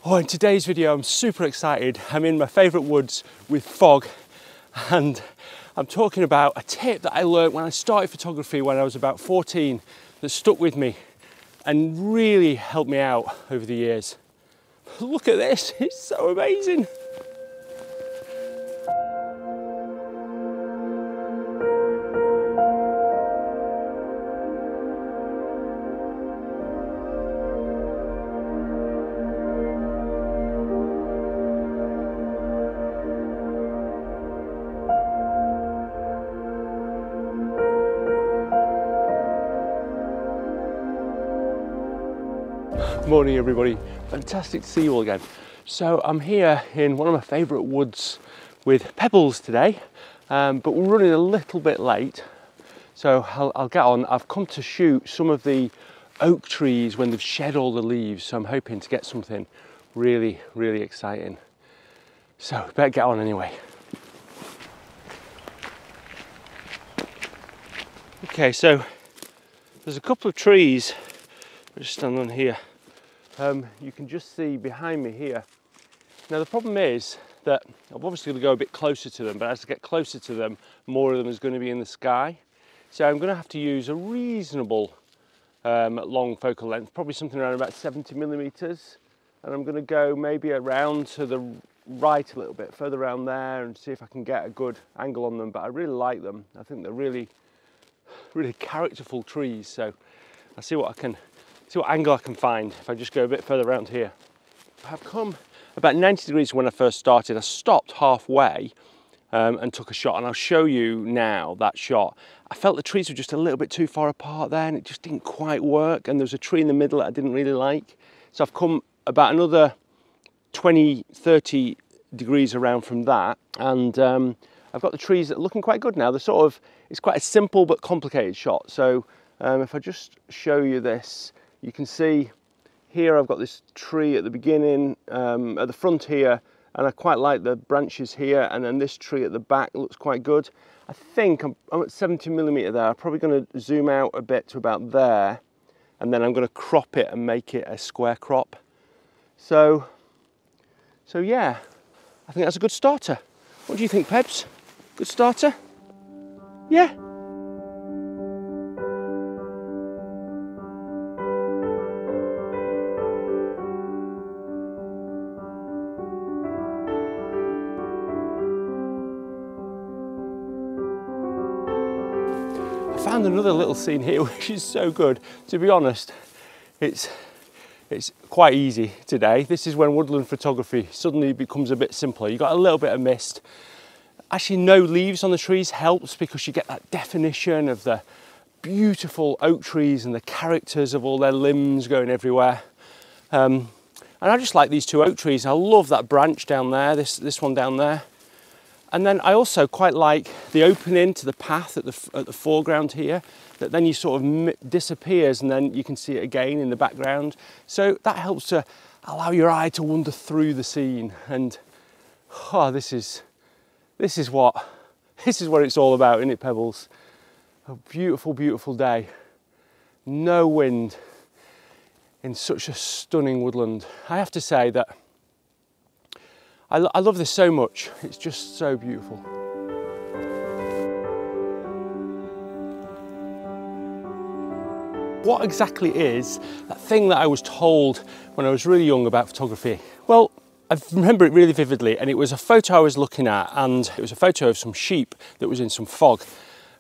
Oh, in today's video, I'm super excited. I'm in my favourite woods with fog, and I'm talking about a tip that I learned when I started photography when I was about 14 that stuck with me and really helped me out over the years. Look at this, it's so amazing. Morning everybody, fantastic to see you all again. So I'm here in one of my favourite woods with pebbles today, but we're running a little bit late, so I'll get on. I've come to shoot some of the oak trees when they've shed all the leaves, so I'm hoping to get something really exciting. So better get on anyway. Okay, so there's a couple of trees, I'll just stand on here. You can just see behind me here. Now the problem is that I'm obviously going to go a bit closer to them, but as I get closer to them, more of them is going to be in the sky. So I'm going to have to use a reasonable long focal length, probably something around about 70mm. And I'm going to go maybe around to the right a little bit, further around there, and see if I can get a good angle on them. But I really like them. I think they're really characterful trees. So I'll see what angle I can find if I just go a bit further around here. I've come about 90 degrees when I first started. I stopped halfway and took a shot, and I'll show you now that shot. I felt the trees were just a little bit too far apart there, and it just didn't quite work, and there was a tree in the middle that I didn't really like. So I've come about another 20-30 degrees around from that, and I've got the trees that are looking quite good now. It's quite a simple but complicated shot. So if I just show you this, you can see here I've got this tree at the beginning, at the front here, and I quite like the branches here, and then this tree at the back looks quite good. I think I'm at 70mm there. I'm probably going to zoom out a bit to about there, and then I'm going to crop it and make it a square crop. So yeah, I think that's a good starter. What do you think, Pebs? Good starter? Yeah? I found another little scene here which is so good. To be honest, it's quite easy today. This is when woodland photography suddenly becomes a bit simpler. You've got a little bit of mist. Actually, no leaves on the trees helps because you get that definition of the beautiful oak trees and the characters of all their limbs going everywhere. And I just like these two oak trees. I love that branch down there, this one down there. And then I also quite like the opening to the path at the foreground here, that then you sort of disappears and then you can see it again in the background. So that helps to allow your eye to wander through the scene. And oh, this is what it's all about, isn't it, Pebbles? A beautiful day. No wind in such a stunning woodland. I have to say that I love this so much. It's just so beautiful. What exactly is that thing that I was told when I was really young about photography? Well, I remember it really vividly, and it was a photo I was looking at, and it was a photo of some sheep that was in some fog.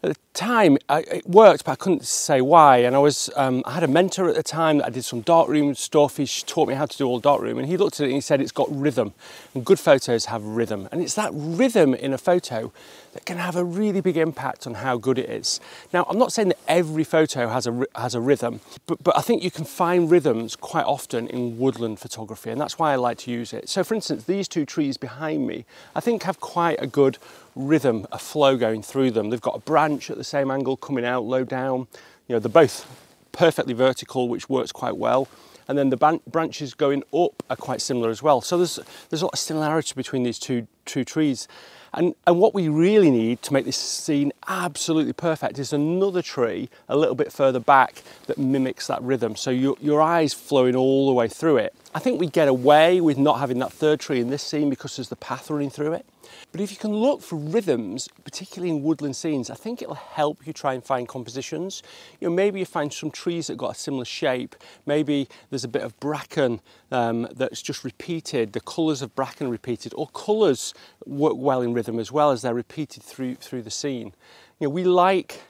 At the time, it worked, but I couldn't say why. And I had a mentor at the time that I did some darkroom stuff. He taught me how to do all darkroom, and he looked at it and he said it's got rhythm, and good photos have rhythm. And it's that rhythm in a photo that can have a really big impact on how good it is. Now, I'm not saying that every photo has a rhythm, but I think you can find rhythms quite often in woodland photography, and that's why I like to use it. So for instance, these two trees behind me, I think have quite a good rhythm, a flow going through them. They've got a branch at the same angle coming out low down. You know, they're both perfectly vertical, which works quite well. And then the branches going up are quite similar as well. So there's a lot of similarity between these two trees. And what we really need to make this scene absolutely perfect is another tree a little bit further back that mimics that rhythm. So your eye's flowing all the way through it. I think we get away with not having that third tree in this scene because there's the path running through it. But if you can look for rhythms, particularly in woodland scenes, I think it'll help you try and find compositions. You know, maybe you find some trees that got a similar shape. Maybe there's a bit of bracken that's just repeated, the colours of bracken are repeated, or colours work well in rhythm as well as they're repeated through the scene. You know, we like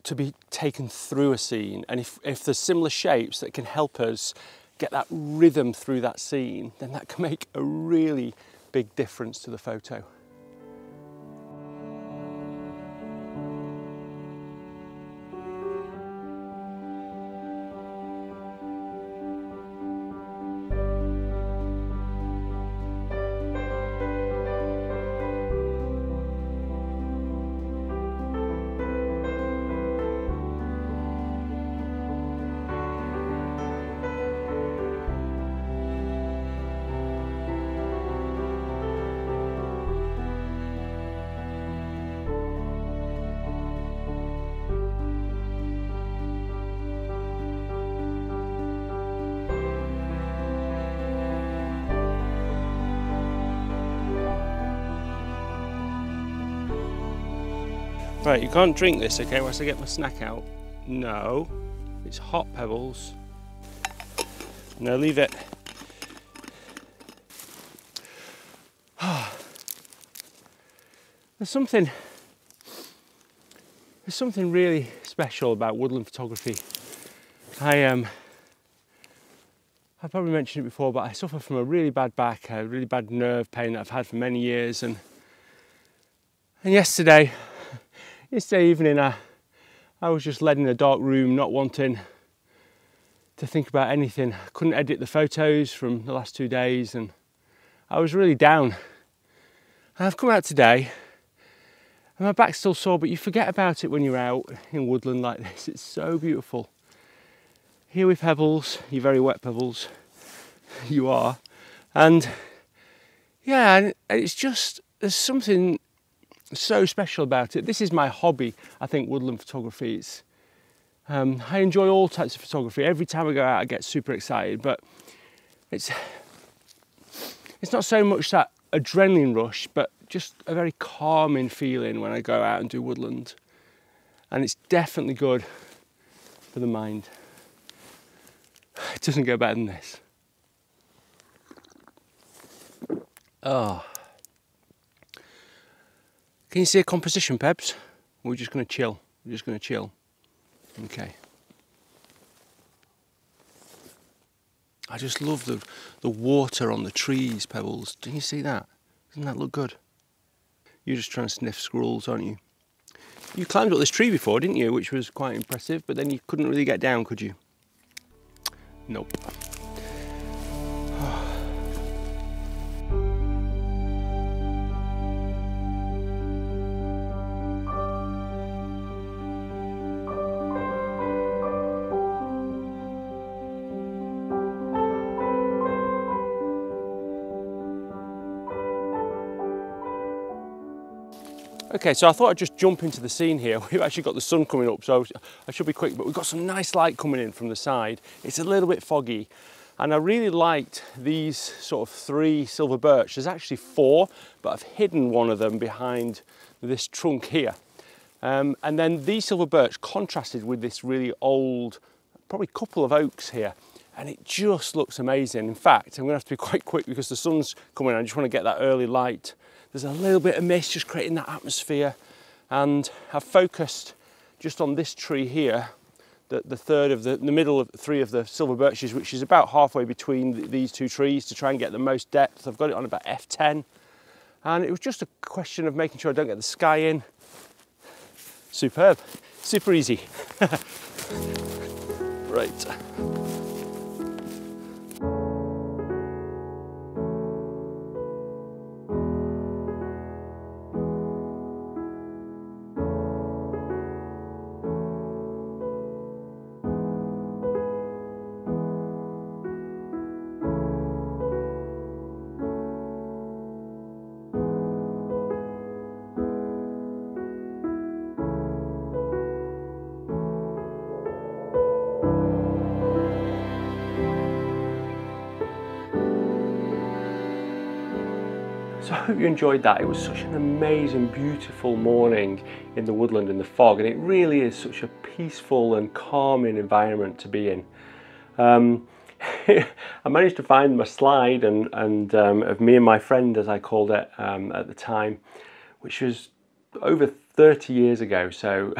to be taken through a scene, and if there's similar shapes that can help us get that rhythm through that scene, then that can make a really big difference to the photo. Right, you can't drink this, okay, whilst I get my snack out. No, it's hot pebbles. No, leave it. There's something really special about woodland photography. I've probably mentioned it before, but I suffer from a really bad back, a really bad nerve pain that I've had for many years, and yesterday evening I was just led in a dark room, not wanting to think about anything. I couldn't edit the photos from the last 2 days and I was really down. And I've come out today and my back's still sore, but you forget about it when you're out in woodland like this. It's so beautiful. Here with pebbles, you're very wet pebbles, you are. And yeah, and it's just, there's something so special about it. This is my hobby, I think, woodland photography. It's, I enjoy all types of photography. Every time I go out I get super excited, but it's not so much that adrenaline rush, but just a very calming feeling when I go out and do woodland. And it's definitely good for the mind. It doesn't get better than this. Oh. Can you see a composition, Pebs? We're just going to chill. We're just going to chill. Okay. I just love the water on the trees, Pebbles. Do you see that? Doesn't that look good? You're just trying to sniff squirrels, aren't you? You climbed up this tree before, didn't you? Which was quite impressive, but then you couldn't really get down, could you? Nope. Okay, so I thought I'd just jump into the scene here. We've actually got the sun coming up, so I should be quick, but we've got some nice light coming in from the side. It's a little bit foggy, and I really liked these sort of 3 silver birch. There's actually 4, but I've hidden one of them behind this trunk here. And then these silver birch contrasted with this really old, probably couple of oaks here, and it just looks amazing. In fact, I'm gonna have to be quite quick because the sun's coming. I just want to get that early light. There's a little bit of mist just creating that atmosphere, and I've focused just on this tree here, the middle of 3 of the silver birches, which is about halfway between these 2 trees, to try and get the most depth. I've got it on about f10, and it was just a question of making sure I don't get the sky in. Superb, super easy. Right. So I hope you enjoyed that. It was such an amazing, beautiful morning in the woodland in the fog, and it really is such a peaceful and calming environment to be in. I managed to find my slide and of me and my friend, as I called it at the time, which was over 30 years ago. So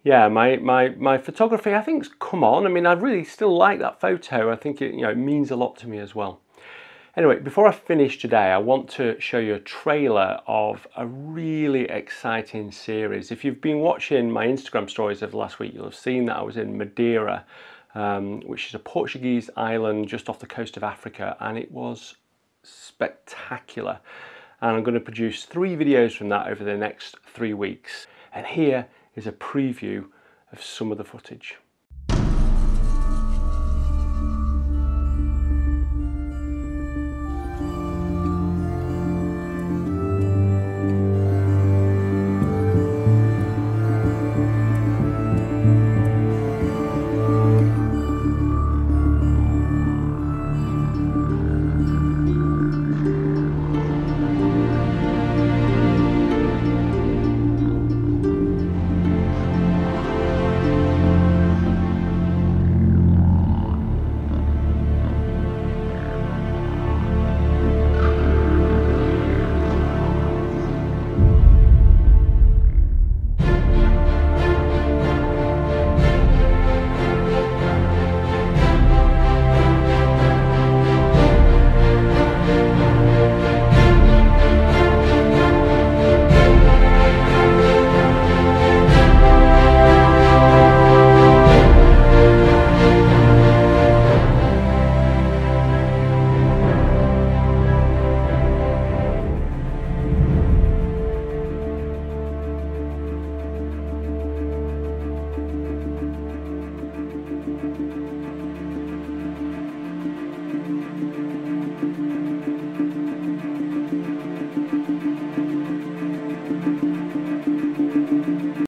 yeah, my photography, I think, has come on. I mean, I really still like that photo. I think it, it means a lot to me as well. Anyway, before I finish today, I want to show you a trailer of a really exciting series. If you've been watching my Instagram stories of last week, you'll have seen that I was in Madeira, which is a Portuguese island just off the coast of Africa, and it was spectacular. And I'm going to produce 3 videos from that over the next 3 weeks. And here is a preview of some of the footage.